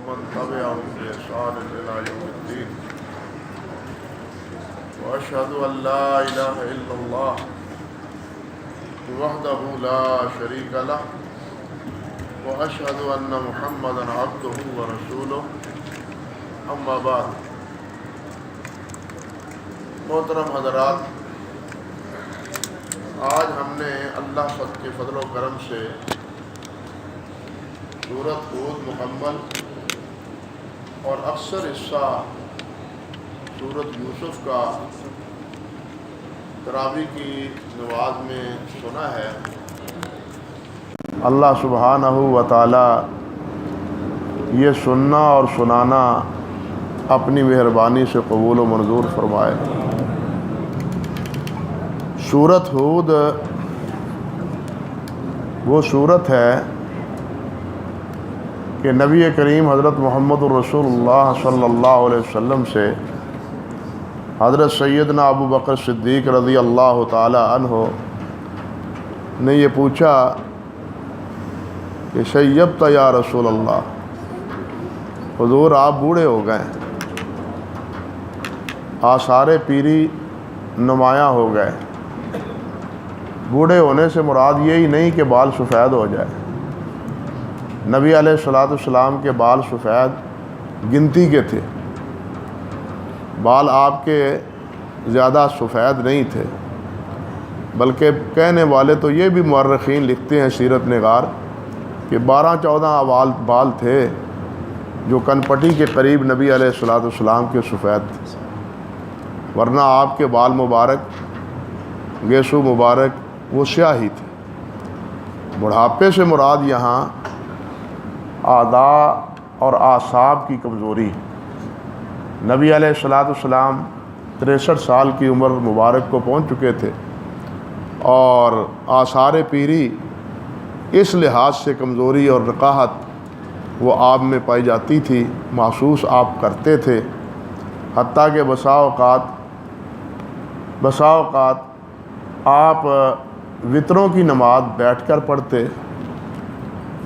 ومن تبعهم بإحسان إلى يوم الدين وأشهد أن لا إله إلا الله وحده لا شريك له وأشهد أن محمدا عبده ورسوله أما بعد محترم حضرات، آج ہم نے اللہ کے فضل و کرم سے سورۃ ہود مکمل اور اکثر حصہ سورۃ یوسف کا تراویح کی نماز میں سنا ہے۔ اللہ سبحانہ و تعالی یہ سننا اور سنانا اپنی مہربانی سے قبول و منظور فرمائے۔ سورۃ ہود وہ سورت ہے کہ نبی کریم حضرت محمد الرسول اللہ صلی اللہ علیہ وسلم سے حضرت سیدنا ابو بکر صدیق رضی اللہ تعالی عنہ نے یہ پوچھا کہ شیبت یا رسول اللہ، حضور آپ بوڑھے ہو گئے، آثار پیری نمایاں ہو گئے۔ بوڑھے ہونے سے مراد یہی نہیں کہ بال سفید ہو جائے، نبی علیہ السلام کے بال سفید گنتی کے تھے، بال آپ کے زیادہ سفید نہیں تھے، بلکہ کہنے والے تو یہ بھی مورخین لکھتے ہیں سیرت نگار کہ 12-14 بال تھے جو کن پٹی کے قریب نبی علیہ السلام کے سفید تھے، ورنہ آپ کے بال مبارک گیسو مبارک وہ سیاہ ہی تھے۔ بڑھاپے سے مراد یہاں اعضاء اور اعصاب کی کمزوری۔ نبی علیہ السلام 63 سال کی عمر مبارک کو پہنچ چکے تھے اور آثار پیری اس لحاظ سے کمزوری اور رقاہت وہ آپ میں پائی جاتی تھی، محسوس آپ کرتے تھے، حتیٰ کہ بسا اوقات آپ وطروں کی نماز بیٹھ کر پڑھتے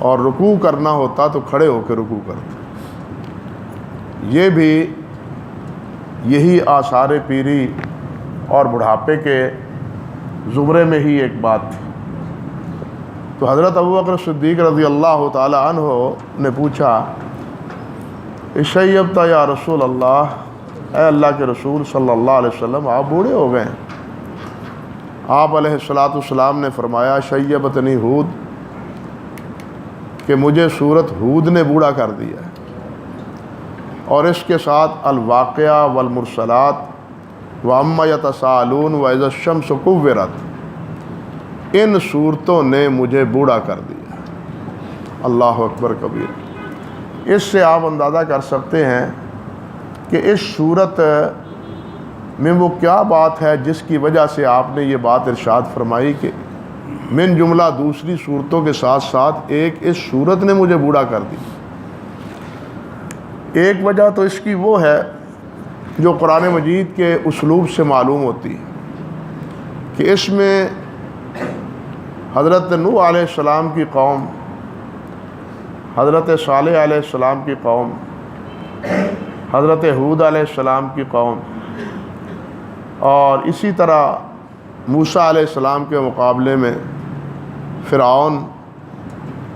اور رکوع کرنا ہوتا تو کھڑے ہو کے رکوع کرتے۔ یہ بھی یہی آثار پیری اور بڑھاپے کے زمرے میں ہی ایک بات تھی۔ تو حضرت ابو بکر صدیق رضی اللہ تعالی عنہ نے پوچھا شیبت یا رسول اللہ، اے اللہ کے رسول صلی اللہ علیہ وسلم آپ بوڑھے ہو گئے ہیں۔ آپ علیہ السلام نے فرمایا شیبتنی ہود، کہ مجھے سورۃ ہود نے بوڑھا کر دیا ہے، اور اس کے ساتھ الواقعہ والمرسلات وعما یتساءلون واذا الشمس کورت، ان صورتوں نے مجھے بوڑھا کر دیا۔ اللہ اکبر کبیر۔ اس سے آپ اندازہ کر سکتے ہیں کہ اس صورت میں وہ کیا بات ہے جس کی وجہ سے آپ نے یہ بات ارشاد فرمائی کہ من جملہ دوسری صورتوں کے ساتھ ساتھ ایک اس صورت نے مجھے بوڑھا کر دی۔ ایک وجہ تو اس کی وہ ہے جو قرآن مجید کے اسلوب سے معلوم ہوتی ہے کہ اس میں حضرت نوح علیہ السلام کی قوم، حضرت صالح علیہ السلام کی قوم، حضرت ہود علیہ السلام کی قوم، اور اسی طرح موسیٰ علیہ السلام کے مقابلے میں فرعون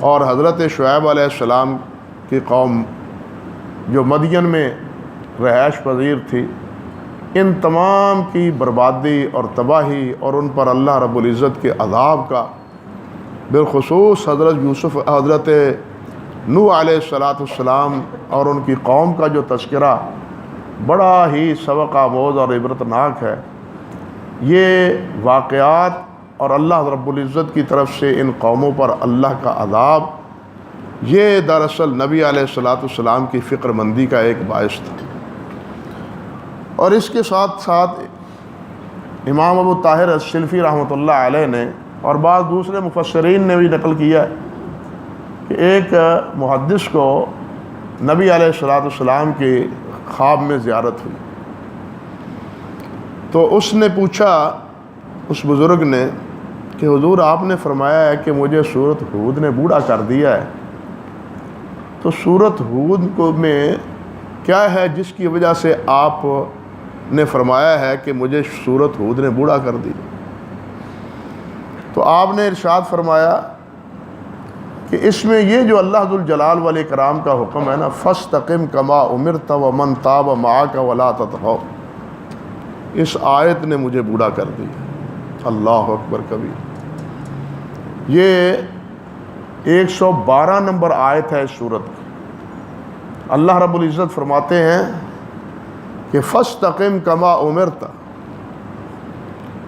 اور حضرت شعیب علیہ السلام کی قوم جو مدین میں رہائش پذیر تھی، ان تمام کی بربادی اور تباہی اور ان پر اللہ رب العزت کے عذاب کا، بالخصوص حضرت نوح علیہ السلام اور ان کی قوم کا جو تذکرہ بڑا ہی سبق آموز اور عبرتناک ہے۔ یہ واقعات اور اللہ رب العزت کی طرف سے ان قوموں پر اللہ کا عذاب، یہ دراصل نبی علیہ السلام کی فکر مندی کا ایک باعث تھا۔ اور اس کے ساتھ ساتھ امام ابو طاہر السلفی رحمۃ اللہ علیہ نے اور بعض دوسرے مفسرین نے بھی نقل کیا ہے کہ ایک محدث کو نبی علیہ السلام کی خواب میں زیارت ہوئی، تو اس نے پوچھا اس بزرگ نے کہ حضور آپ نے فرمایا ہے کہ مجھے سورۃ ہود نے بوڑھا کر دیا ہے، تو تو سورۃ ہود کو میں کیا ہے جس کی وجہ سے آپ نے فرمایا ہے کہ مجھے سورۃ ہود نے بوڑھا کر دی؟ تو آپ نے ارشاد فرمایا کہ اس میں یہ جو اللہ ذوالجلال والاکرام کا حکم ہے نا، فاستقم کما امرت ومن تاب معک ولا تطغوا، اس آیت نے مجھے بوڑھا کر دیا۔ اللہ اکبر کبیر۔ یہ 112 نمبر آیت ہے اس سورت کی۔ اللہ رب العزت فرماتے ہیں کہ فاستقم کما امرت،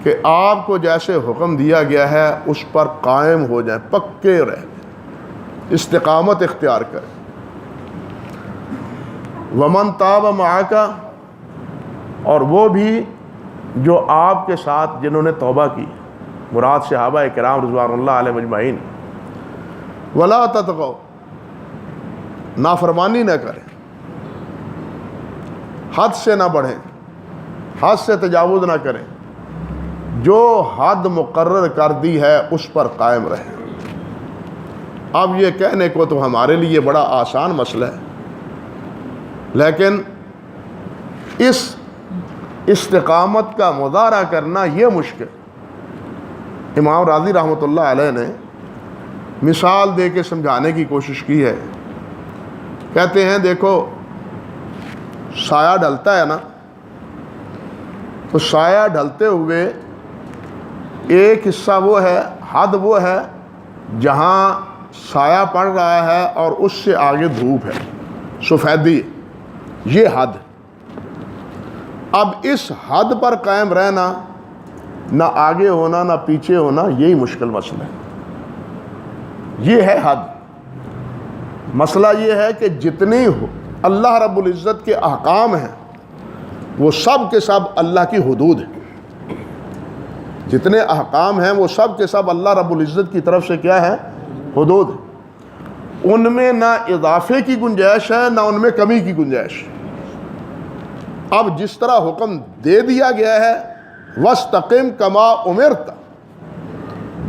کہ آپ کو جیسے حکم دیا گیا ہے اس پر قائم ہو جائیں، پکے رہیں، استقامت اختیار کریں۔ ومن تاب معک، اور وہ بھی جو آپ کے ساتھ جنہوں نے توبہ کی، مراد صحابہ کرام رضوان اللہ علیہم اجمعین۔ ولا تطغوا، نافرمانی نہ کریں، حد سے نہ بڑھیں، حد سے تجاوز نہ کریں، جو حد مقرر کر دی ہے اس پر قائم رہیں۔ اب یہ کہنے کو تو ہمارے لیے بڑا آسان مسئلہ ہے، لیکن اس استقامت کا مظاہرہ کرنا یہ مشکل۔ امام راضی رحمۃ اللہ علیہ نے مثال دے کے سمجھانے کی کوشش کی ہے۔ کہتے ہیں دیکھو سایہ ڈھلتا ہے نا، تو سایہ ڈھلتے ہوئے ایک حصہ وہ ہے، حد وہ ہے جہاں سایہ پڑ رہا ہے اور اس سے آگے دھوپ ہے، سفیدی، یہ حد۔ اب اس حد پر قائم رہنا، نہ آگے ہونا نہ پیچھے ہونا، یہی مشکل مسئلہ ہے۔ یہ ہے حد۔ مسئلہ یہ ہے کہ جتنی اللہ رب العزت کے احکام ہیں وہ سب کے سب اللہ کی حدود ہیں۔ جتنے احکام ہیں وہ سب کے سب اللہ رب العزت کی طرف سے کیا ہے؟ حدود ہے۔ ان میں نہ اضافے کی گنجائش ہے نہ ان میں کمی کی گنجائش۔ اب جس طرح حکم دے دیا گیا ہے وَاسْتَقِمْ كَمَا أُمِرْتَ،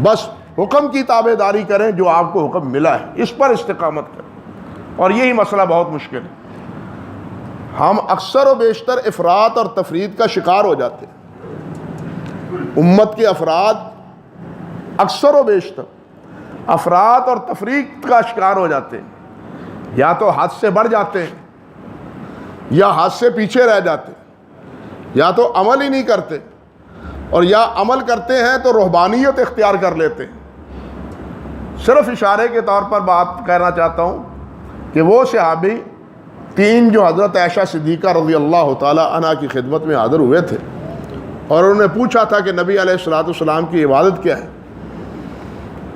بس حکم کی تابع داری کریں، جو آپ کو حکم ملا ہے اس پر استقامت کریں۔ اور یہی مسئلہ بہت مشکل ہے۔ ہم اکثر و بیشتر افراط اور تفرید کا شکار ہو جاتے ہیں۔ امت کے افراد اکثر و بیشتر افراط اور تفریق کا شکار ہو جاتے ہیں، یا تو حد سے بڑھ جاتے ہیں یا حد سے پیچھے رہ جاتے ہیں، یا تو عمل ہی نہیں کرتے، اور یا عمل کرتے ہیں تو رہبانیت اختیار کر لیتے ہیں۔ صرف اشارے کے طور پر بات کہنا چاہتا ہوں کہ وہ صحابی 3 جو حضرت عائشہ صدیقہ رضی اللہ تعالی عنہا کی خدمت میں حاضر ہوئے تھے اور انہوں نے پوچھا تھا کہ نبی علیہ السلام کی عبادت کیا ہے،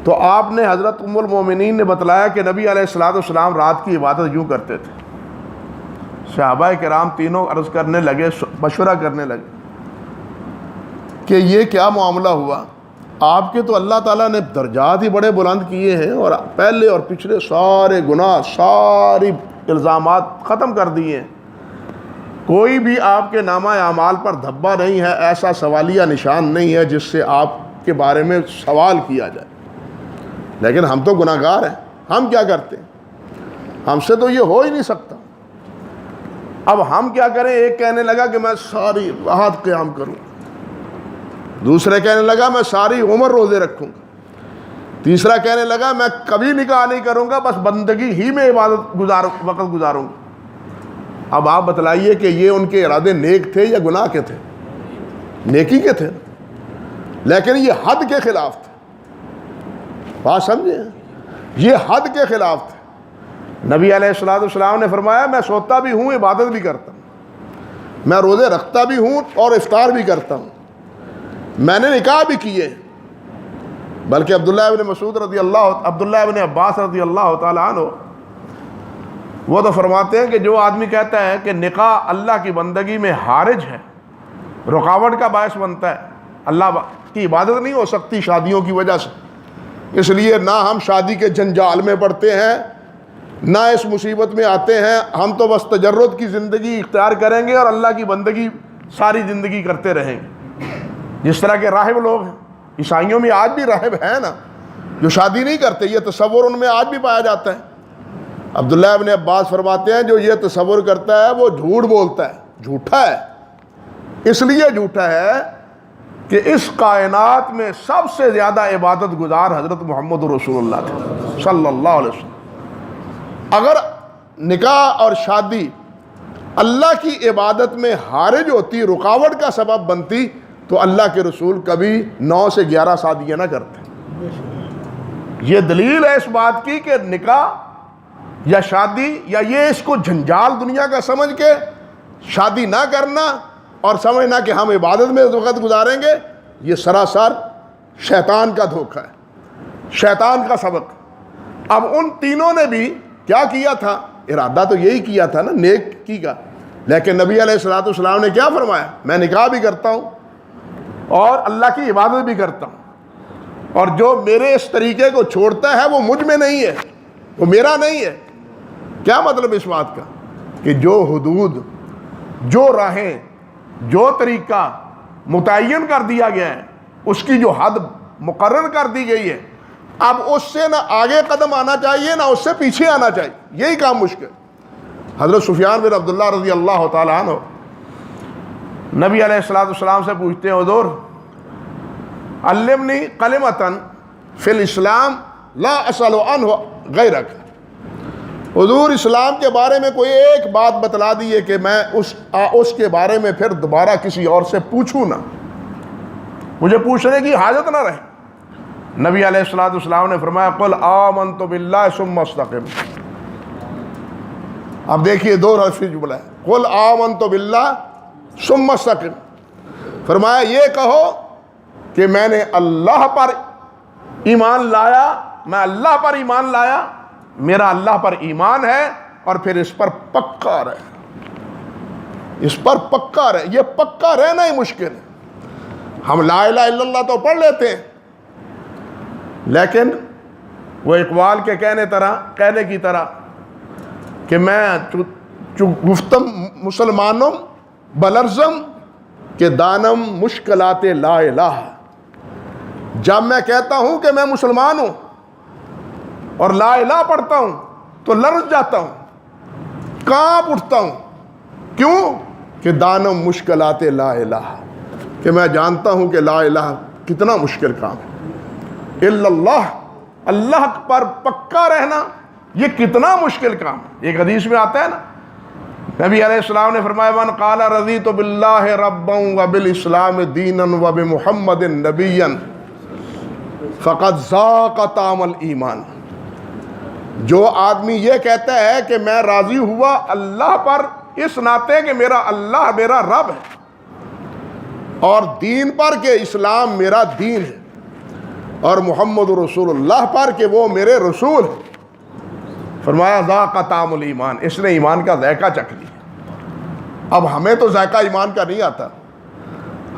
تو آپ نے حضرت ام المومنین نے بتلایا کہ نبی علیہ السلام رات کی عبادت یوں کرتے تھے۔ صحابہ کرام تینوں عرض کرنے لگے، مشورہ کرنے لگے کہ یہ کیا معاملہ ہوا؟ آپ کے تو اللہ تعالیٰ نے درجات ہی بڑے بلند کیے ہیں اور پہلے اور پچھلے سارے گناہ، ساری الزامات ختم کر دیے ہیں، کوئی بھی آپ کے نامہ اعمال پر دھبا نہیں ہے، ایسا سوالیہ نشان نہیں ہے جس سے آپ کے بارے میں سوال کیا جائے، لیکن ہم تو گناہ گار ہیں، ہم کیا کرتے ہیں؟ ہم سے تو یہ ہو ہی نہیں سکتا۔ اب ہم کیا کریں؟ ایک کہنے لگا کہ میں ساری رات قیام کروں، دوسرے کہنے لگا میں ساری عمر روزے رکھوں گا، تیسرا کہنے لگا میں کبھی نکاح نہیں کروں گا، بس بندگی ہی میں وقت گزاروں گا۔ اب آپ بتلائیے کہ یہ ان کے ارادے نیک تھے یا گناہ کے تھے؟ نیکی کے تھے، لیکن یہ حد کے خلاف تھے۔ بات سمجھے؟ یہ حد کے خلاف تھے۔ نبی علیہ السلام نے فرمایا میں سوتا بھی ہوں، عبادت بھی کرتا ہوں، میں روزے رکھتا بھی ہوں اور افطار بھی کرتا ہوں، میں نے نکاح بھی کیے، بلکہ عبداللہ ابن عباس رضی اللہ تعالیٰ عنہ وہ تو فرماتے ہیں کہ جو آدمی کہتا ہے کہ نکاح اللہ کی بندگی میں حارج ہے، رکاوٹ کا باعث بنتا ہے، اللہ کی عبادت نہیں ہو سکتی شادیوں کی وجہ سے، اس لیے نہ ہم شادی کے جنجال میں پڑتے ہیں نہ اس مصیبت میں آتے ہیں، ہم تو بس تجرد کی زندگی اختیار کریں گے اور اللہ کی بندگی ساری زندگی کرتے رہیں گے۔ جس طرح کے راہب لوگ ہیں، عیسائیوں میں آج بھی راہب ہیں نا جو شادی نہیں کرتے، یہ تصور ان میں آج بھی پایا جاتا ہے۔ عبداللہ ابن عباس فرماتے ہیں جو یہ تصور کرتا ہے وہ جھوٹ بولتا ہے، جھوٹا ہے۔ اس لیے جھوٹا ہے کہ اس کائنات میں سب سے زیادہ عبادت گزار حضرت محمد رسول اللہ تھے صلی اللہ علیہ وسلم۔ اگر نکاح اور شادی اللہ کی عبادت میں حارج ہوتی، رکاوٹ کا سبب بنتی، تو اللہ کے رسول کبھی 9 سے 11 شادیاں نہ کرتے۔ یہ دلیل ہے اس بات کی کہ نکاح یا شادی یا یہ اس کو جھنجال دنیا کا سمجھ کے شادی نہ کرنا اور سمجھنا کہ ہم عبادت میں وقت گزاریں گے، یہ سراسر شیطان کا دھوکہ ہے، شیطان کا سبق۔ اب ان تینوں نے بھی کیا کیا تھا؟ ارادہ تو یہی کیا تھا نا، نیکی کا، لیکن نبی علیہ الصلوۃ والسلام نے کیا فرمایا؟ میں نکاح بھی کرتا ہوں اور اللہ کی عبادت بھی کرتا ہوں، اور جو میرے اس طریقے کو چھوڑتا ہے وہ مجھ میں نہیں ہے، وہ میرا نہیں ہے۔ کیا مطلب اس بات کا؟ کہ جو حدود، جو راہیں، جو طریقہ متعین کر دیا گیا ہے، اس کی جو حد مقرر کر دی گئی ہے، اب اس سے نہ آگے قدم آنا چاہیے نہ اس سے پیچھے آنا چاہیے، یہی کام مشکل۔ حضرت سفیان بن عبداللہ رضی اللہ تعالیٰ عنہ نبی علیہ الصلوۃ والسلام سے پوچھتے ہیں، حضور علمنی کلمۃ فی الاسلام لا اسأل عنہ غیرک، حضور اسلام کے بارے میں کوئی ایک بات بتلا دیئے کہ میں اس کے بارے میں پھر دوبارہ کسی اور سے پوچھوں نہ، مجھے پوچھنے کی حاجت نہ رہے۔ نبی علیہ الصلوۃ والسلام نے فرمایا قل آمنت باللہ ثم استقم۔ اب دیکھیے دو حرفی جملہ ہے، قل آمنت باللہ ثم استقم۔ فرمایا یہ کہو کہ میں نے اللہ پر ایمان لایا، میں اللہ پر ایمان لایا، میرا اللہ پر ایمان ہے، اور پھر اس پر پکا رہے، اس پر پکا رہے۔ یہ پکا رہنا ہی مشکل ہے۔ ہم لا الہ الا اللہ تو پڑھ لیتے ہیں، لیکن وہ اقبال کے کہنے کی طرح کہ میں گفتم مسلمانوں بلرزم کہ دانم مشکلات لا الہ، جب میں کہتا ہوں کہ میں مسلمان ہوں اور لا الہ پڑھتا ہوں تو لرز جاتا ہوں، کانپ اٹھتا ہوں۔ کیوں؟ کہ دانم مشکلات لا الہ، کہ میں جانتا ہوں کہ لا الہ کتنا مشکل کام ہے، الا اللہ، اللہ پر پکا رہنا یہ کتنا مشکل کام ہے۔ ایک حدیث میں آتا ہے نا، نبی علیہ السلام نے فرمایا من قال رضیت باللہ ربا وبالاسلام دینا وبمحمد نبیا فقد ذاق طعم الایمان۔ جو آدمی یہ کہتا ہے کہ میں راضی ہوا اللہ پر اس ناطے کہ میرا اللہ میرا رب ہے، اور دین پر کہ اسلام میرا دین ہے، اور محمد رسول اللہ پر کہ وہ میرے رسول ہیں، فرمایا ذاق طعم الایمان، اس نے ایمان کا ذائقہ چکھ لیا۔ اب ہمیں تو ذائقہ ایمان کا نہیں آتا،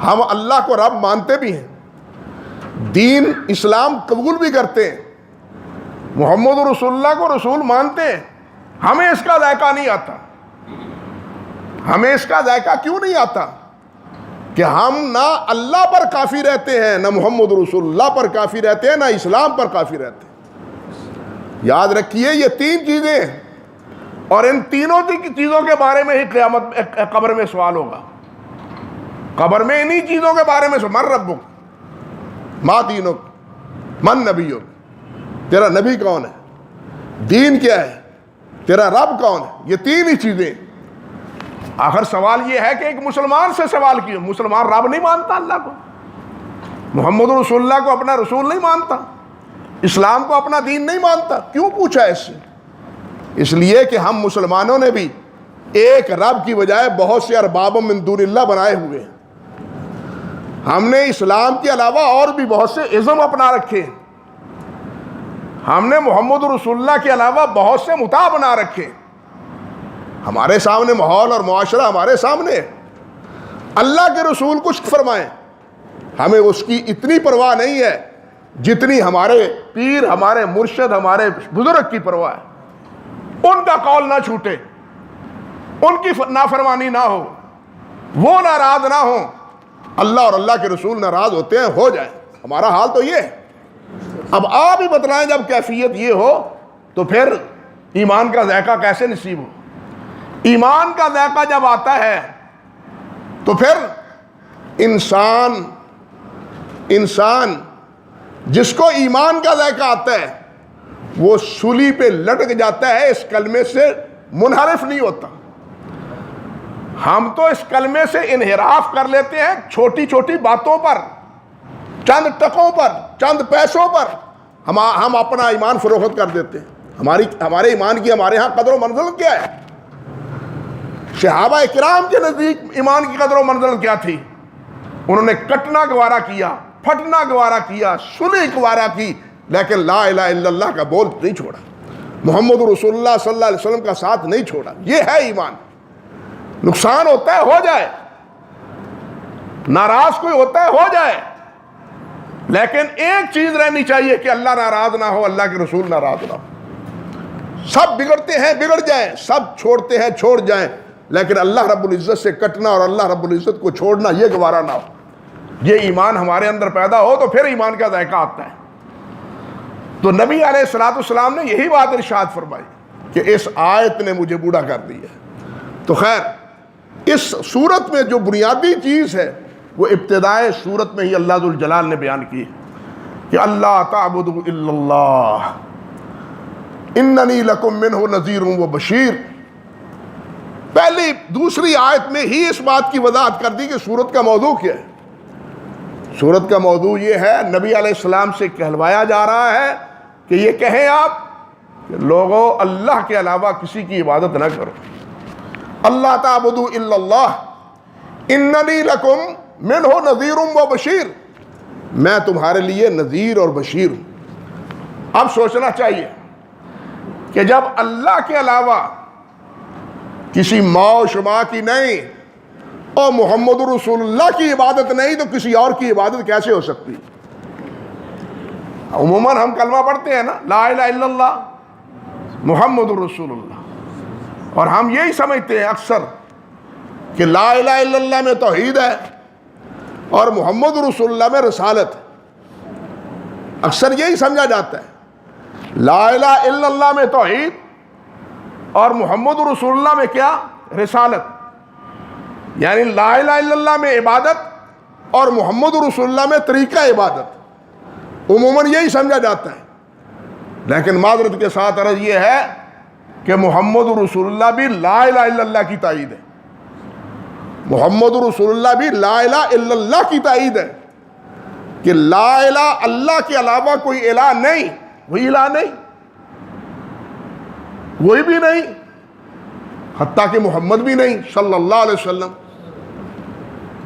ہم اللہ کو رب مانتے بھی ہیں، دین اسلام قبول بھی کرتے ہیں، محمد رسول اللہ کو رسول مانتے ہیں، ہمیں اس کا ذائقہ نہیں آتا۔ ہمیں اس کا ذائقہ کیوں نہیں آتا؟ کہ ہم نہ اللہ پر کافی رہتے ہیں، نہ محمد رسول اللہ پر کافی رہتے ہیں، نہ اسلام پر کافی رہتے ہیں۔ یاد رکھیے یہ تین چیزیں ہیں، اور ان تینوں چیزوں کے بارے میں ہی قیامت قبر میں سوال ہوگا۔ قبر میں انہی چیزوں کے بارے میں من ربک ما دینک من نبیک، تیرا نبی کون ہے، دین کیا ہے، تیرا رب کون ہے، یہ تین ہی چیزیں۔ آخر سوال یہ ہے کہ ایک مسلمان سے سوال کیوں؟ مسلمان رب نہیں مانتا اللہ کو، محمد رسول اللہ کو اپنا رسول نہیں مانتا، اسلام کو اپنا دین نہیں مانتا، کیوں پوچھا اس سے؟ اس لیے کہ ہم مسلمانوں نے بھی ایک رب کی بجائے بہت سے ارباب من دون اللہ بنائے ہوئے ہیں۔ ہم نے اسلام کے علاوہ اور بھی بہت سے ازم اپنا رکھے ہیں، ہم نے محمد رسول اللہ کے علاوہ بہت سے متاع بنا رکھے، ہمارے سامنے ماحول اور معاشرہ ہمارے سامنے ہے۔ اللہ کے رسول کچھ فرمائیں، ہمیں اس کی اتنی پرواہ نہیں ہے جتنی ہمارے پیر، ہمارے مرشد، ہمارے بزرگ کی پرواہ ہے۔ ان کا قول نہ چھوٹے، ان کی نافرمانی نہ ہو، وہ ناراض نہ ہوں، اللہ اور اللہ کے رسول ناراض ہوتے ہیں، ہو جائے۔ ہمارا حال تو یہ ہے۔ اب آپ ہی بتلائیں، جب کیفیت یہ ہو تو پھر ایمان کا ذائقہ کیسے نصیب ہو؟ ایمان کا ذائقہ جب آتا ہے تو پھر انسان جس کو ایمان کا ذائقہ آتا ہے وہ سولی پہ لٹک جاتا ہے، اس کلمے سے منحرف نہیں ہوتا۔ ہم تو اس کلمے سے انحراف کر لیتے ہیں چھوٹی چھوٹی باتوں پر، چند ٹکوں پر، چند پیسوں پر ہم اپنا ایمان فروخت کر دیتے ہیں۔ ہمارے ایمان کی ہمارے ہاں قدر و منزل کیا ہے؟ صحابہ کرام کے نزدیک ایمان کی قدر و منزل کیا تھی؟ انہوں نے کٹنا گوارا کیا، پھٹنا گوارا کیا، سلی گوارا کی، لیکن لا الہ الا اللہ کا بول نہیں چھوڑا، محمد رسول اللہ صلی اللہ علیہ وسلم کا ساتھ نہیں چھوڑا۔ یہ ہے ایمان۔ نقصان ہوتا ہے ہو جائے، ناراض کوئی ہوتا ہے ہو جائے، لیکن ایک چیز رہنی چاہیے کہ اللہ ناراض نہ ہو، اللہ کے رسول ناراض نہ ہو۔ سب بگڑتے ہیں بگڑ جائیں، سب چھوڑتے ہیں چھوڑ جائیں، لیکن اللہ رب العزت سے کٹنا اور اللہ رب العزت کو چھوڑنا یہ گوارا نہ ہو۔ یہ ایمان ہمارے اندر پیدا ہو تو پھر ایمان کا ذائقہ آتا ہے۔ تو نبی علیہ الصلوۃ والسلام نے یہی بات ارشاد فرمائی کہ اس آیت نے مجھے بوڑھا کر دیا۔ تو خیر اس صورت میں جو بنیادی چیز ہے وہ ابتدائے صورت میں ہی اللہ ذوالجلال نے بیان کی کہ اللہ تعبدوا الا اللہ اننی لکم منہ نذیر و بشیر۔ پہلی دوسری آیت میں ہی اس بات کی وضاحت کر دی کہ سورت کا موضوع کیا ہے۔ سورت کا موضوع یہ ہے، نبی علیہ السلام سے کہلوایا جا رہا ہے کہ یہ کہیں آپ کہ لوگوں اللہ کے علاوہ کسی کی عبادت نہ کرو۔ اللہ تعبدوا الا اللہ اننی لکم منہ نذیر و بشیر، میں تمہارے لیے نذیر اور بشیر ہوں۔ اب سوچنا چاہیے کہ جب اللہ کے علاوہ کسی ماؤ شما کی نہیں اور محمد رسول اللہ کی عبادت نہیں تو کسی اور کی عبادت کیسے ہو سکتی؟ عموماً ہم کلمہ پڑھتے ہیں نا، لا الہ الا اللہ محمد رسول اللہ، اور ہم یہی سمجھتے ہیں اکثر کہ لا الہ الا اللہ میں توحید ہے اور محمد رسول اللہ میں رسالت ہے۔ اکثر یہی سمجھا جاتا ہے، لا الہ الا اللہ میں توحید اور محمد رسول اللہ میں کیا؟ رسالت۔ یعنی لا الہ الا اللہ میں عبادت اور محمد رسول اللہ میں طریقہ عبادت، عموماً یہی سمجھا جاتا ہے۔ لیکن معذرت کے ساتھ عرض یہ ہے کہ محمد رسول اللہ بھی لا الہ الا اللہ کی تائید ہے، محمد رسول اللہ بھی لا الہ الا اللہ کی تائید ہے کہ لا الہ اللہ کے علاوہ کوئی الہ نہیں، وہی الہ نہیں، وہی بھی نہیں، حتیٰ کہ محمد بھی نہیں صلی اللہ علیہ وسلم،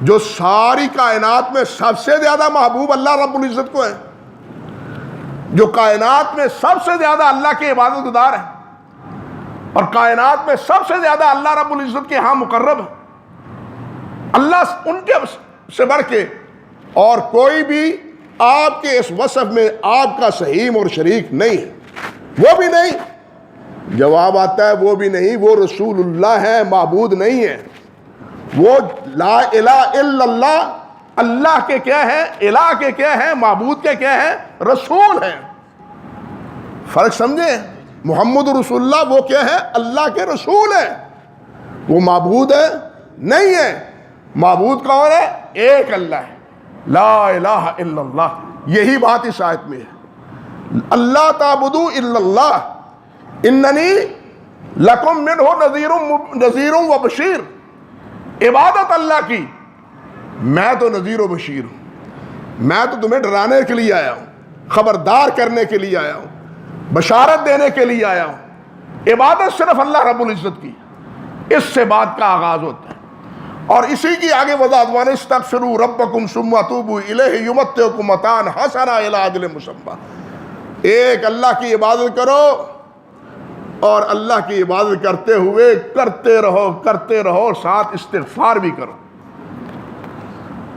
جو ساری کائنات میں سب سے زیادہ محبوب اللہ رب العزت کو ہے، جو کائنات میں سب سے زیادہ اللہ کے عبادت گزار ہے اور کائنات میں سب سے زیادہ اللہ رب العزت کے ہاں مقرب ہے۔ اللہ ان کے سے بڑھ کے اور کوئی بھی آپ کے اس وصف میں آپ کا سہیم اور شریک نہیں ہے، وہ بھی نہیں۔ جواب آتا ہے وہ بھی نہیں، وہ رسول اللہ ہے، معبود نہیں ہے۔ وہ لا الہ الا اللہ، اللہ کے کیا ہے؟ الہ کے کیا ہے؟ معبود کے کیا ہے؟ رسول ہیں۔ فرق سمجھے؟ محمد رسول اللہ وہ کیا ہے؟ اللہ کے رسول ہے، وہ معبود ہے نہیں ہے۔ معبود کون ہے؟ ایک اللہ ہے، لا الہ الا اللہ۔ یہی بات اس آیت میں ہے، اللہ تعبدوا الا اللہ اننی لکم منہ نذیر و بشیر۔ عبادت اللہ کی، میں تو نذیر و بشیر ہوں، میں تو تمہیں ڈرانے کے لیے آیا ہوں، خبردار کرنے کے لیے آیا ہوں، بشارت دینے کے لیے آیا ہوں۔ عبادت صرف اللہ رب العزت کی، اس سے بات کا آغاز ہوتا ہے، اور اسی کی آگے وضاحت وَنَسْتَغْفِرُوا رَبَّكُمْ ثُمَّ تُوبُوا إِلَيْهِ يُمَتِّعْكُمْ مَتَاعًا حَسَنًا إِلَىٰ أَجَلٍ مُّسَمًّى۔ ایک اللہ کی عبادت کرو اور اللہ کی عبادت کرتے ہوئے کرتے رہو اور ساتھ استغفار بھی کرو۔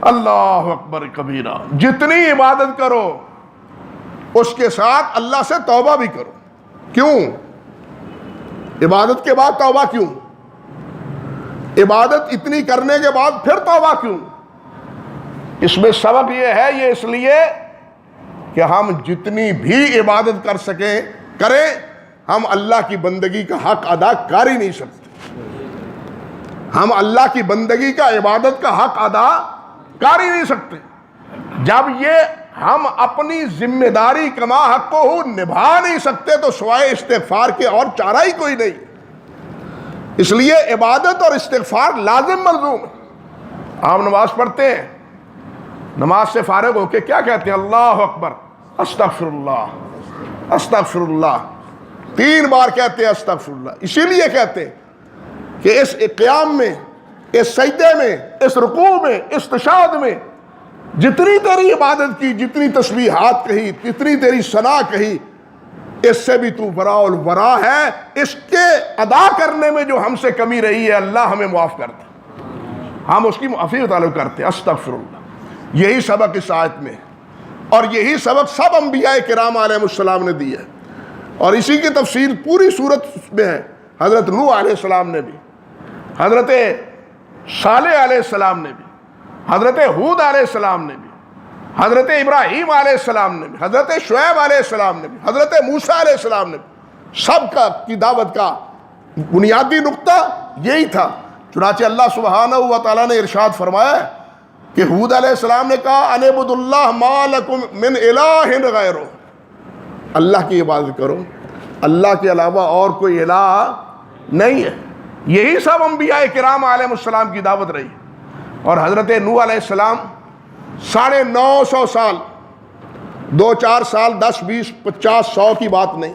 اللہ اکبر کبیرہ۔ جتنی عبادت کرو اس کے ساتھ اللہ سے توبہ بھی کرو۔ کیوں؟ عبادت کے بعد توبہ کیوں؟ عبادت اتنی کرنے کے بعد پھر توبہ کیوں؟ اس میں سبب یہ ہے، یہ اس لیے کہ ہم جتنی بھی عبادت کر سکیں کریں ہم اللہ کی بندگی کا حق ادا کر ہی نہیں سکتے، ہم اللہ کی بندگی کا، عبادت کا حق ادا کر ہی نہیں سکتے جب یہ ہم اپنی ذمہ داری کما حق کو نبھا نہیں سکتے تو سوائے استغفار کے اور چارہ ہی کوئی نہیں۔ اس لیے عبادت اور استغفار لازم ملزوم ہے۔ آپ نماز پڑھتے ہیں، نماز سے فارغ ہو کے کیا کہتے ہیں؟ اللہ اکبر، استغفر اللہ، استغفر اللہ، 3 بار کہتے ہیں استغفر اللہ۔ اسی لیے کہتے ہیں کہ اس قیام میں، اس سجدے میں، اس رکوع میں، اس تشہد میں جتنی تیری عبادت کی، جتنی تسبیحات کہی، جتنی تیری ثنا کہی، اس سے بھی تو وراء الورا ہے۔ اس کے ادا کرنے میں جو ہم سے کمی رہی ہے اللہ ہمیں معاف کر دے، ہم اس کی معافی طلب کرتے ہیں، استغفر اللہ۔ یہی سبق اس آیت میں، اور یہی سبق سب انبیاء کرام علیہ السلام نے دی ہے، اور اسی کی تفصیل پوری سورت میں ہے۔ حضرت نوح علیہ السلام نے بھی، حضرت صالح علیہ السلام نے بھی، حضرت ہود علیہ السلام نے بھی، حضرت ابراہیم علیہ السلام نے بھی، حضرت شعیب علیہ السلام نے بھی، حضرت موسیٰ علیہ السلام نے بھی، سب کا کی دعوت کا بنیادی نقطہ یہی تھا۔ چنانچہ اللہ سبحانہ و تعالیٰ نے ارشاد فرمایا ہے کہ ہود علیہ السلام نے کہا ان اعبدوا اللہ ما لکم من الہ غیرہ، اللہ کی عبادت کرو، اللہ کے علاوہ اور کوئی الہ نہیں ہے۔ یہی سب انبیاء کرام علیہ السلام کی دعوت رہی، اور حضرت نوح علیہ السلام 950 سال، 2-4 سال، 10 20 50 100 کی بات نہیں،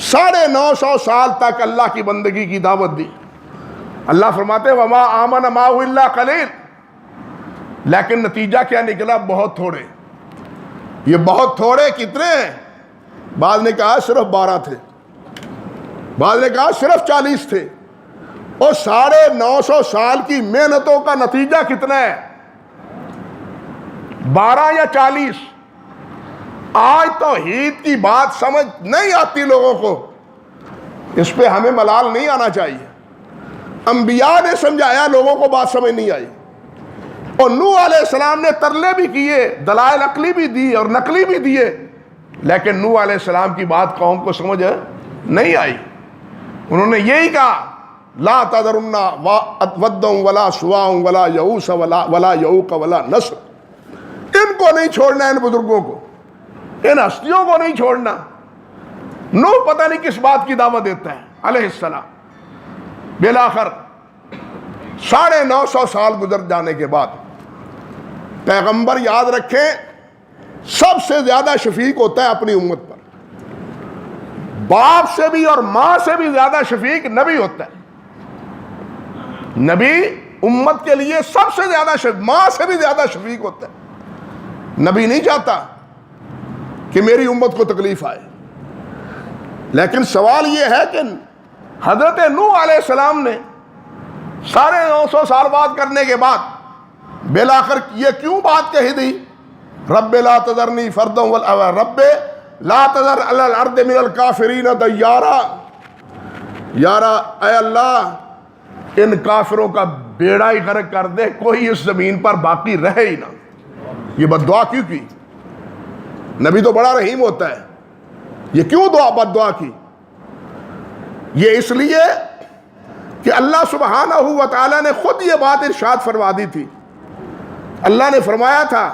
950 سال تک اللہ کی بندگی کی دعوت دی۔ اللہ فرماتے وما آمن معه الا قلیل، لیکن نتیجہ کیا نکلا؟ بہت تھوڑے۔ یہ بہت تھوڑے کتنے ہیں؟ بعض نے کہا صرف 12 تھے، بعض نے کہا صرف 40 تھے، اور 950 سال کی محنتوں کا نتیجہ کتنا ہے؟ 12 یا 40۔ آج توحید کی بات سمجھ نہیں آتی لوگوں کو، اس پہ ہمیں ملال نہیں آنا چاہیے۔ انبیاء نے سمجھایا، لوگوں کو بات سمجھ نہیں آئی، اور نوح علیہ السلام نے ترلے بھی کیے، دلائل عقلی بھی دی اور نقلی بھی دیے، لیکن نوح علیہ السلام کی بات قوم کو سمجھ نہیں آئی۔ انہوں نے یہی کہا لا تذرن ودا ولا سواع ولا یعوث ولا یعوق ولا نصر، ان کو نہیں چھوڑنا، ان بزرگوں کو، ان ہستیوں کو نہیں چھوڑنا۔ نوح پتہ نہیں کس بات کی دعوت دیتا ہے علیہ السلام۔ بالآخر 950 سال گزر جانے کے بعد پیغمبر، یاد رکھیں، سب سے زیادہ شفیق ہوتا ہے اپنی امت پر، باپ سے بھی اور ماں سے بھی زیادہ شفیق نبی ہوتا ہے۔ نبی امت کے لیے سب سے زیادہ ماں سے بھی زیادہ شفیق ہوتا ہے۔ نبی نہیں چاہتا کہ میری امت کو تکلیف آئے، لیکن سوال یہ ہے کہ حضرت نوح علیہ السلام نے 950 سال بعد کرنے کے بعد بالآخر یہ کیوں بات کہی دی؟ رب لا تذرنی فردا رب لا تذر علی الارض من الکافرین دیارا، یارا اے اللہ ان کافروں کا بیڑا ہی غرق کر دے، کوئی اس زمین پر باقی رہے ہی نہ۔ یہ بد دعا کیوں کی؟ نبی تو بڑا رحیم ہوتا ہے، یہ کیوں بد دعا کی؟ یہ اس لیے کہ اللہ سبحانہ و تعالیٰ نے خود یہ بات ارشاد فرما دی تھی۔ اللہ نے فرمایا تھا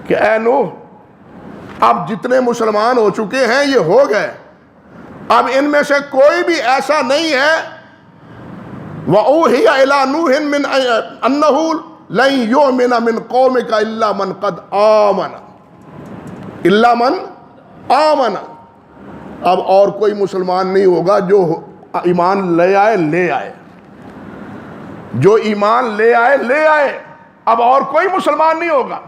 کہ اے نوح، اب جتنے مسلمان ہو چکے ہیں یہ ہو گئے، اب ان میں سے کوئی بھی ایسا نہیں ہے وَأُوحِيَ إِلَىٰ نُوحٍ مِّنْ أَنَّهُ لَن يُؤْمِنَ مِنْ قَوْمِكَ إِلَّا مَنْ قَدْ آمَنَ إِلَّا مَنْ آمَنَ۔ اب اور کوئی مسلمان نہیں ہوگا جو ایمان لے آئے، جو ایمان لے آئے، اب اور کوئی مسلمان نہیں ہوگا۔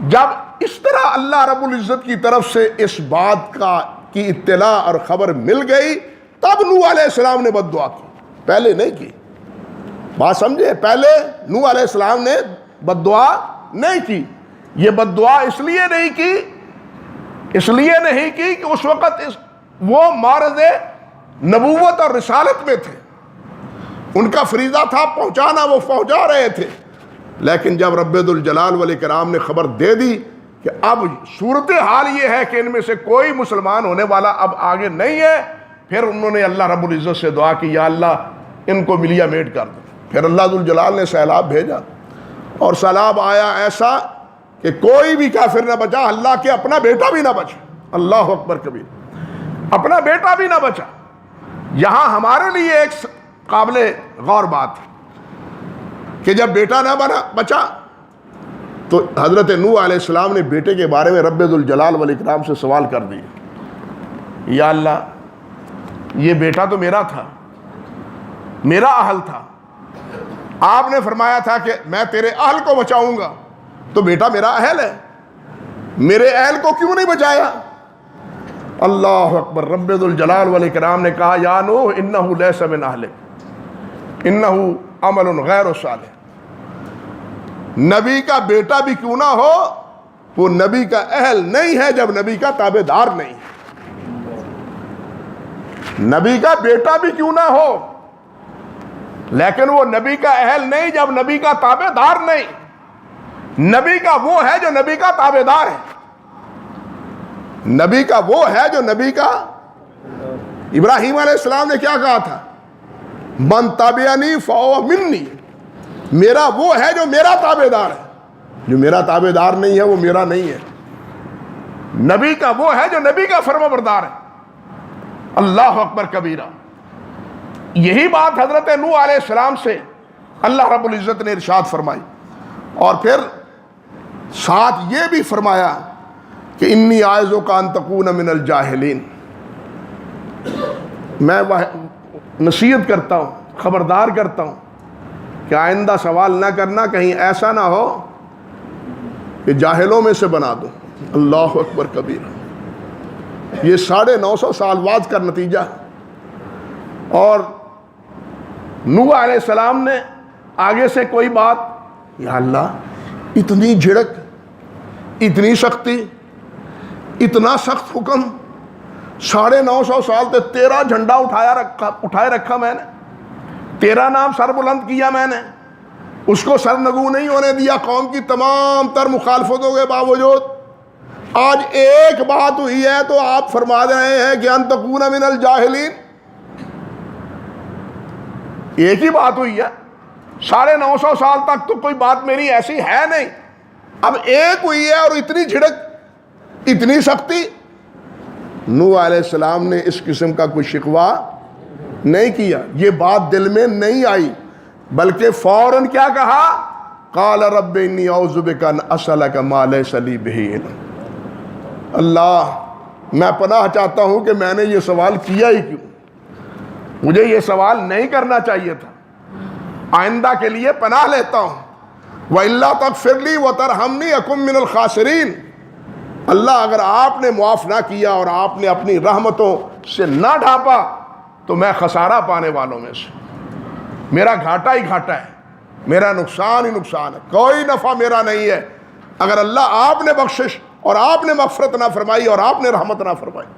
جب اس طرح اللہ رب العزت کی طرف سے اس بات کی اطلاع اور خبر مل گئی، تب نوح علیہ السلام نے بد دعا کی، پہلے نہیں کی۔ بات سمجھے؟ پہلے نوح علیہ السلام نے بد دعا نہیں کی۔ یہ بد دعا اس لیے نہیں کی کہ اس وقت وہ معرض نبوت اور رسالت میں تھے، ان کا فریضہ تھا پہنچانا، وہ پہنچا رہے تھے، لیکن جب رب ذوالجلال والاکرام نے خبر دے دی کہ اب صورتحال یہ ہے کہ ان میں سے کوئی مسلمان ہونے والا اب آگے نہیں ہے. پھر انہوں نے اللہ رب العزت سے دعا کی یا اللہ ان کو ملیا میٹ کر دو. پھر اللہ ذوالجلال نے سیلاب بھیجا اور سیلاب آیا ایسا کہ کوئی بھی کافر نہ بچا, اللہ کے اپنا بیٹا بھی نہ بچا. اللہ اکبر کبیر, اپنا بیٹا بھی نہ بچا. یہاں ہمارے لیے ایک قابل غور بات ہے کہ جب بیٹا نہ بچا تو حضرت نوح علیہ السلام نے بیٹے کے بارے میں رب ذوالجلال والاکرام سے سوال کر دیا, یا اللہ یہ بیٹا تو میرا تھا, میرا اہل تھا, آپ نے فرمایا تھا کہ میں تیرے اہل کو بچاؤں گا, تو بیٹا میرا اہل ہے, میرے اہل کو کیوں نہیں بچایا؟ اللہ اکبر. رب ذوالجلال والاکرام نے کہا یا نوح انہ لیس من اہلک انہ عمل غیر صالح. نبی کا بیٹا بھی کیوں نہ ہو, وہ نبی کا اہل نہیں ہے جب نبی کا تابع دار نہیں ہے. نبی کا بیٹا بھی کیوں نہ ہو, لیکن وہ نبی کا اہل نہیں جب نبی کا تابع دار نہیں. نبی کا وہ ہے جو نبی کا تابع دار ہے. نبی کا وہ ہے جو نبی کا. ابراہیم علیہ السلام نے کیا کہا تھا؟ من تابعنی فہو منی, میرا وہ ہے جو میرا تابع دار ہے. جو میرا تابع دار نہیں ہے وہ میرا نہیں ہے. نبی کا وہ ہے جو نبی کا فرمانبردار ہے. اللہ اکبر کبیرہ. یہی بات حضرت نوح علیہ السلام سے اللہ رب العزت نے ارشاد فرمائی, اور پھر ساتھ یہ بھی فرمایا کہ انی اعظک ان تکون من الجاہلین. میں نصیحت کرتا ہوں, خبردار کرتا ہوں کہ آئندہ سوال نہ کرنا, کہیں ایسا نہ ہو کہ جاہلوں میں سے بنا دو. اللہ اکبر کبیرہ. یہ 950 سال بعد کا نتیجہ. اور نوح علیہ السلام نے آگے سے کوئی بات, یا اللہ اتنی جھڑک, اتنی سختی, اتنا سخت حکم, 950 سال سے تیرا جھنڈا اٹھائے رکھا میں نے, تیرا نام سر بلند کیا میں نے, اس کو سرنگو نہیں ہونے دیا قوم کی تمام تر مخالفتوں کے باوجود. آج ایک بات ہوئی ہے تو آپ فرما رہے ہیں کہ ان تکون من الجاہلین. ایک ہی بات ہوئی ہے, 950 سال تک تو کوئی بات میری ایسی ہے نہیں, اب ایک ہوئی ہے اور اتنی جھڑک, اتنی سختی. نوح علیہ السلام نے اس قسم کا کوئی شکوہ نہیں کیا, یہ بات دل میں نہیں آئی, بلکہ فوراً کیا کہا؟ قال رب انی اعوذ بک ان اسألک ما لیس لی بہ علم. اللہ میں پناہ چاہتا ہوں کہ میں نے یہ سوال کیا ہی کیوں, مجھے یہ سوال نہیں کرنا چاہیے تھا, آئندہ کے لیے پناہ لیتا ہوں. وَإِلَّا تَغْفِرْ لِي وَتَرْحَمْنِي أَكُن مِّنَ الْخَاسِرِينَ. اللہ اگر آپ نے معاف نہ کیا اور آپ نے اپنی رحمتوں سے نہ ڈھانپا تو میں خسارہ پانے والوں میں سے, میرا گھاٹا ہی گھاٹا ہے, میرا نقصان ہی نقصان ہے, کوئی نفع میرا نہیں ہے اگر اللہ آپ نے بخشش اور آپ نے مغفرت نہ فرمائی اور آپ نے رحمت نہ فرمائی.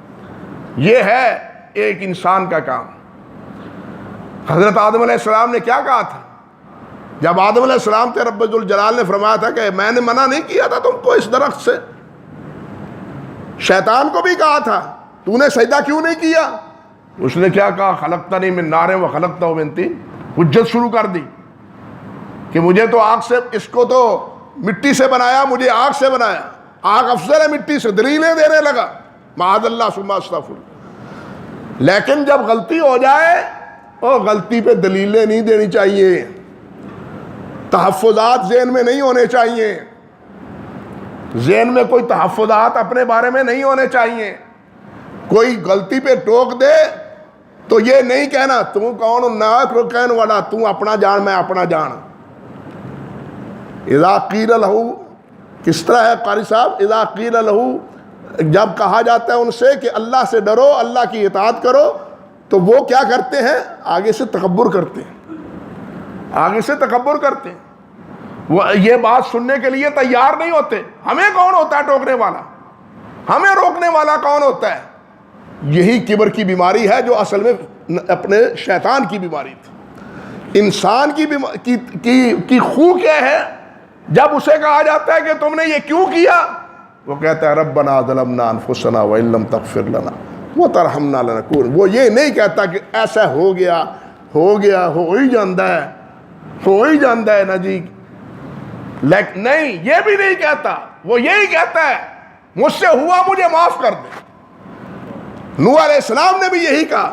یہ ہے ایک انسان کا کام. حضرت آدم علیہ السلام نے کیا کہا تھا جب آدم علیہ السلام سے رب ذوالجلال نے فرمایا تھا کہ میں نے منع نہیں کیا تھا تم کو اس درخت سے؟ شیطان کو بھی کہا تھا تو نے سجدہ کیوں نہیں کیا؟ اس نے کیا کہا؟ خلقتنی من نار و خلقتہ من طین. حجت شروع کر دی کہ مجھے تو آگ سے, اس کو تو مٹی سے بنایا, مجھے آگ سے بنایا, آگ افضل ہے مٹی سے. دلیلیں دینے لگا, معاذ اللہ ثم استغفر. لیکن جب غلطی ہو جائے اور غلطی پہ دلیلیں نہیں دینی چاہیے, تحفظات ذہن میں نہیں ہونے چاہیے, ذہن میں کوئی تحفظات اپنے بارے میں نہیں ہونے چاہیے. کوئی غلطی پہ ٹوک دے تو یہ نہیں کہنا تو کون نہ کہنے والا, تو اپنا جان میں اپنا جان. اذا قیل لہو, کس طرح ہے قاری صاحب؟ اذا قیل لہو, جب کہا جاتا ہے ان سے کہ اللہ سے ڈرو, اللہ کی اطاعت کرو, تو وہ کیا کرتے ہیں؟ آگے سے تکبر کرتے ہیں, آگے سے تکبر کرتے ہیں. وہ یہ بات سننے کے لیے تیار نہیں ہوتے. ہمیں کون ہوتا ہے ٹوکنے والا؟ ہمیں روکنے والا کون ہوتا ہے؟ یہی کبر کی بیماری ہے جو اصل میں اپنے شیطان کی بیماری تھی. انسان کی خو کیا ہے؟ جب اسے کہا جاتا ہے کہ تم نے یہ کیوں کیا وہ کہتا ہے ربنا ظلمنا انفسنا وان لم تغفر لنا وترحمنا لنکون. وہ یہ نہیں کہتا کہ ایسا ہو گیا ہو ہی جاندہ ہے نا جی، لیکن نہیں، یہ بھی نہیں کہتا. وہ یہی کہتا ہے مجھ سے ہوا مجھے معاف کر دے. نوح علیہ السلام نے بھی یہی کہا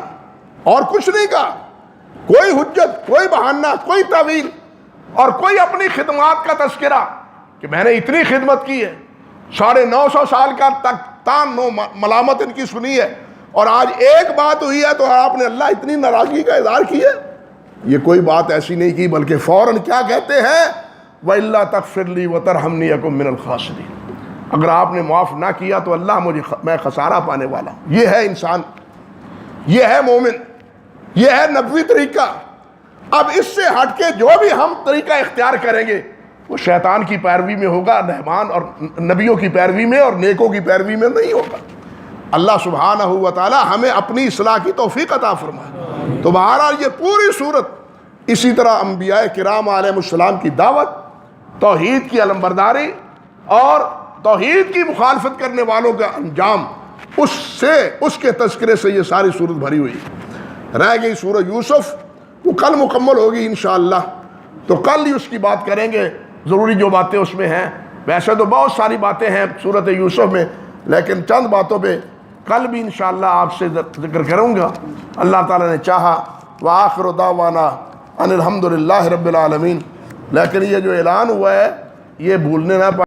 اور کچھ نہیں کہا. کوئی حجت، کوئی بہانہ، کوئی تعویل اور کوئی اپنی خدمات کا تذکرہ کہ میں نے اتنی خدمت کی ہے، 950 سال کا تک تان نو ملامت ان کی سنی ہے، اور آج ایک بات ہوئی ہے تو آپ نے اللہ اتنی ناراضگی کا اظہار کیا. یہ کوئی بات ایسی نہیں کی، بلکہ فوراً کیا کہتے ہیں، وَإِلَّا تَغْفِرْ لِي وَتَرْحَمْنِي أَكُن مِّنَ الْخَاسِرِينَ. اگر آپ نے معاف نہ کیا تو اللہ میں خسارہ پانے والا ہوں. یہ ہے انسان، یہ ہے مومن، یہ ہے نبوی طریقہ. اب اس سے ہٹ کے جو بھی ہم طریقہ اختیار کریں گے وہ شیطان کی پیروی میں ہوگا، رحمان اور نبیوں کی پیروی میں اور نیکوں کی پیروی میں نہیں ہوگا. اللہ سبحانہ و تعالی ہمیں اپنی اصلاح کی توفیق عطا فرمائے. تو بہرحال یہ پوری صورت اسی طرح انبیاء کرام علیہ السلام کی دعوت، توحید کی علمبرداری اور توحید کی مخالفت کرنے والوں کا انجام، اس کے تذکرے سے یہ ساری صورت بھری ہوئی. رہ گئی سورہ یوسف، وہ کل مکمل ہوگی انشاءاللہ، تو کل ہی اس کی بات کریں گے. ضروری جو باتیں اس میں ہیں، ویسے تو بہت ساری باتیں ہیں سورۃ یوسف میں، لیکن چند باتوں پہ کل بھی انشاءاللہ آپ سے ذکر کروں گا اللہ تعالیٰ نے چاہا. وآخر دعوانا ان الحمد للہ رب العالمین. لیکن یہ جو اعلان ہوا ہے یہ بھولنے نہ پائے.